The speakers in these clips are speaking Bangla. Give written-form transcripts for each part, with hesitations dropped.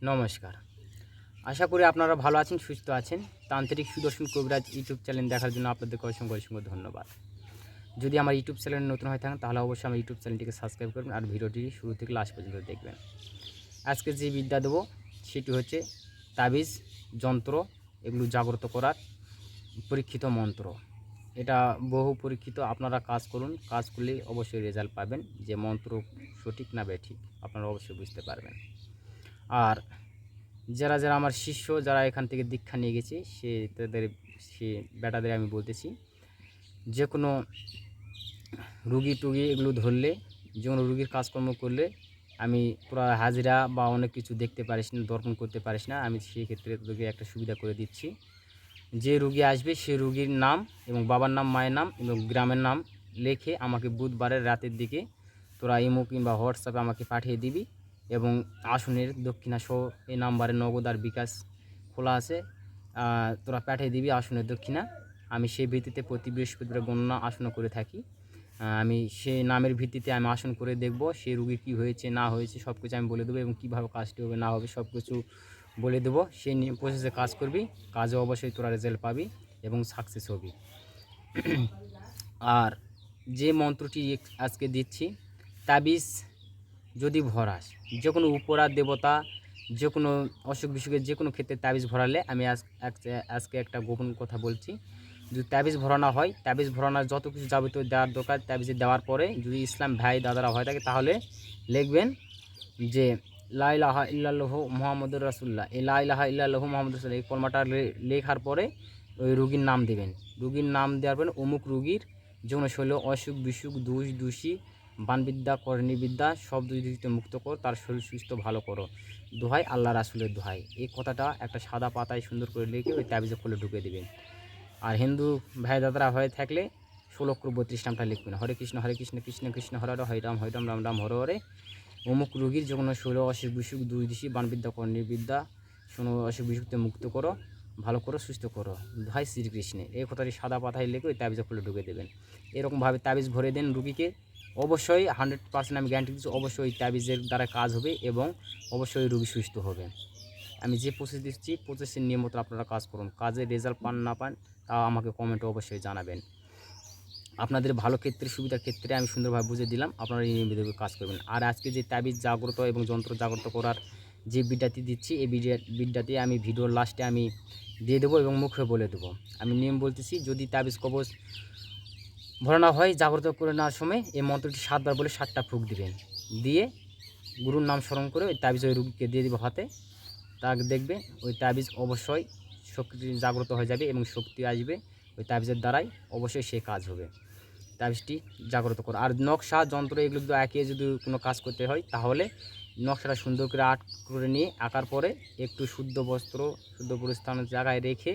নমস্কার। আশা করি আপনারা ভালো আছেন, সুস্থ আছেন। তান্ত্রিক সুদর্শন কবিরাজ ইউটিউব চ্যানেল দেখার জন্য আপনাদেরকে অসংখ্য ধন্যবাদ। যদি আমার ইউটিউব চ্যানেলে নতুন হয়ে থাকেন তাহলে অবশ্যই আমার ইউটিউব চ্যানেলটিকে সাবস্ক্রাইব করবেন আর ভিডিওটি শুরু থেকে লাস্ট পর্যন্ত দেখবেন। আজকে যে বিদ্যা দেবো সেটি হচ্ছে তাবিজ, যন্ত্র, এগুলো জাগ্রত করার পরীক্ষিত মন্ত্র। এটা বহু পরীক্ষিত। আপনারা কাজ করুন, কাজ করলে অবশ্যই রেজাল্ট পাবেন যে মন্ত্র সঠিক না বেঠিক আপনারা অবশ্যই বুঝতে পারবেন। আর যারা আমার শিষ্য, যারা এখান থেকে দীক্ষা নিয়ে গেছে সে বেটাদের আমি বলতেছি, যে কোনো রুগী টুগি এগুলো ধরলে, যে কোনো রুগীর কাজকর্ম করলে আমি তোরা হাজিরা বা অনেক কিছু দেখতে পারিস না, দর্পণ করতে পারিস না, আমি সেই ক্ষেত্রে তোদেরকে একটা সুবিধা করে দিচ্ছি। যে রুগী আসবে সে রুগীর নাম এবং বাবার নাম, মায়ের নাম এবং গ্রামের নাম লিখে আমাকে বুধবারের রাতের দিকে তোরা ইমো কিংবা হোয়াটসঅ্যাপে আমাকে পাঠিয়ে দিবি। এবং আসনের দক্ষিণা সহ এই নাম্বারে নগদ আর বিকাশ খোলা আছে, তোরা পাঠিয়ে দিবি আসনের দক্ষিণা। আমি সেই ভিত্তিতে প্রতি বৃহস্পতিবার গণনা আসন করে থাকি। আমি সেই নামের ভিত্তিতে আমি আসন করে দেখব সেই রুগীর কী হয়েছে না হয়েছে সব কিছু আমি বলে দেবো এবং কীভাবে কাজটি হবে না হবে সব কিছু বলে দেবো। সেই প্রসেসে কাজ করবি, কাজে অবশ্যই তোরা রেজাল্ট পাবি এবং সাকসেস হবি। আর যে মন্ত্রটি আজকে দিচ্ছি, তাবিজ যদি ভরাস, যে কোনো উপরা দেবতা, যে কোনো অসুখ বিসুখের যে কোনো ক্ষেত্রে তাবিজ ভরালে, আমি আজকে একটা গোপন কথা বলছি, যদি তাবিজ ভরানো হয়, তাবিজ ভরানোর যত কিছু যাবতীয় দেওয়ার দরকার তাবিজে দেওয়ার পরে যদি ইসলাম ভাই দাদারা হয়ে থাকে তাহলে লিখবেন যে লা ইলাহা ইল্লাল্লাহু মুহাম্মাদুর রাসূলুল্লাহ। এই লা ইলাহা ইল্লাল্লাহু মুহাম্মাদুর রাসূলুল্লাহ এই কলমাটা লেখার পরে ওই রুগীর নাম দেবেন। রুগীর নাম দেওয়ার পরে অমুক রুগীর যৌন শৈল অসুখ বিসুখ দোষী বানবিদ্যা করণীবিদ্যা সব দুই দিকে মুক্ত কর, তার শরীর সুস্থ ভালো করো, দোহাই আল্লাহ রাসূলের দোহাই। এই কথাটা একটা সাদা পাতায় সুন্দর করে লিখে ওই তাবিজে খুলে ঢুকে দেবেন। আর হিন্দু ভাই দাদারা হয়ে থাকলে 1632 নামটা লিখবেন, হরে কৃষ্ণ কৃষ্ণ কৃষ্ণ হরে হরে হরে রাম রাম রাম হরে হরে। অমুক রোগীর যে কোনো শৈল অসুখ বিসুখ দুই দিশি বানবিদ্যা করণীবিদ্যা শোনো অসুখ বিসুখতে মুক্ত করো, ভালো করো, সুস্থ করো, দোহাই শ্রীকৃষ্ণে। এই কথাটি সাদা পাতায় লিখে ওই তাবিজে খুলে ঢুকে দেবেন। এরকমভাবে তাবিজ ভরে দেন রুগীকে, অবশ্যই 100% আমি গ্যারান্টি দিচ্ছি অবশ্যই ওই তাবিজের দ্বারা কাজ হবে এবং অবশ্যই রুগী সুস্থ হবে। আমি যে প্রসেস দিচ্ছি প্রসেসের নিয়ম মতো আপনারা কাজ করুন, কাজের রেজাল্ট পান না পান তা আমাকে কমেন্টে অবশ্যই জানাবেন। আপনাদের ভালো ক্ষেত্রে সুবিধার ক্ষেত্রে আমি সুন্দরভাবে বুঝে দিলাম, আপনারা এই নিয়মিত কাজ করবেন। আর আজকে যে তাবিজ জাগ্রত এবং যন্ত্র জাগ্রত করার যে বিদ্যাটি দিচ্ছি এই বিদ্যাটি আমি ভিডিওর লাস্টে আমি দিয়ে দেবো এবং মুখে বলে দেবো। আমি নিয়ম বলতেছি, যদি তাবিজ কবজ ভরানো হয় জাগ্রত করে নেওয়ার সময় এই মন্ত্রটি 7বার বলে 7টা ফুঁক দিবেন, দিয়ে গুরুর নাম স্মরণ করে ওই তাবিজ ওই রুগীকে দিয়ে দেবো হাতে। তাকে দেখবে ওই তাবিজ অবশ্যই শক্তি জাগ্রত হয়ে যাবে এবং শক্তি আসবে ওই তাবিজের দ্বারাই, অবশ্যই সে কাজ হবে। তাবিজটি জাগ্রত করো। আর নকশা যন্ত্র এগুলো যদি একে যদি কোনো কাজ করতে হয় তাহলে নকশাটা সুন্দর করে আর্ট করে নিয়ে আঁকার পরে একটু শুদ্ধ বস্ত্র শুদ্ধ পরিস্থানের জায়গায় রেখে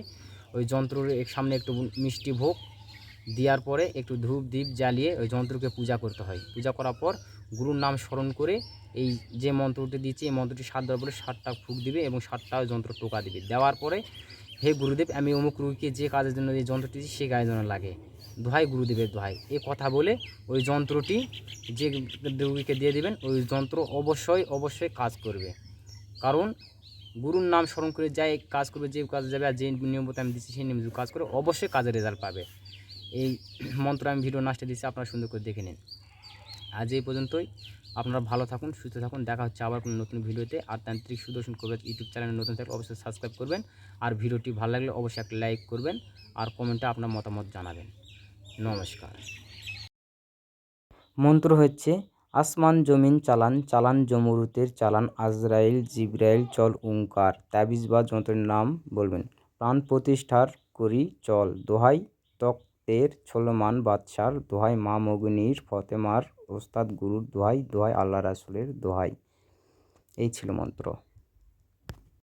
ওই যন্ত্রের সামনে একটু মিষ্টি ভোগ দেওয়ার পরে একটু ধূপ দ্বীপ জ্বালিয়ে ওই যন্ত্রকে পূজা করতে হয়। পূজা করার পর গুরুর নাম স্মরণ করে এই যে মন্ত্রটি দিচ্ছে এই মন্ত্রটি 7বার বলে 7টা ফুঁক দিবে এবং 7টা যন্ত্র টোকা দিবে। দেওয়ার পরে হে গুরুদেব আমি অমুক রুগীকে যে কাজের জন্য এই যন্ত্রটি দিচ্ছি সে কাজের জন্য লাগে, দোহাই গুরুদেবের দোহাই। এই কথা বলে ওই যন্ত্রটি যে রুগীকে দিয়ে দেবেন ওই যন্ত্র অবশ্যই কাজ করবে। কারণ গুরুর নাম স্মরণ করে যাই কাজ করবে, যে কাজ যাবে আর যে নিয়মত আমি দিচ্ছি সেই নিয়ম কাজ করে অবশ্যই কাজের রেজাল্ট পাবে। এই মন্ত্র আমি ভিডিও নাস্টে দিচ্ছি, আপনারা সুন্দর করে দেখে নিন। আজ এই পর্যন্তই। আপনারা ভালো থাকুন, সুস্থ থাকুন, দেখা হচ্ছে আবার কোনো নতুন ভিডিওতে। আর তান্ত্রিক সুদর্শন কবিরাজ ইউটিউব চ্যানেলে নতুন থাকলে অবশ্যই সাবস্ক্রাইব করবেন আর ভিডিওটি ভালো লাগলে অবশ্যই একটা লাইক করবেন আর কমেন্টে আপনার মতামত জানাবেন। নমস্কার। মন্ত্র হচ্ছে আসমান জমিন চালান চালান জমরুতের চালান আজরাইল জিব্রাইল চল ওঙ্কার। তাবিজ বা যন্ত্রের নাম বলবেন, প্রাণ প্রতিষ্ঠার করি চল, দোহাই তক্তের ছলমান বাদশার দোহাই, মা মগিনীর ফতেমার ওস্তাদ গুরুর দোহাই, দোহাই আল্লাহ রাসুলের দোহাই। এই ছিল মন্ত্র।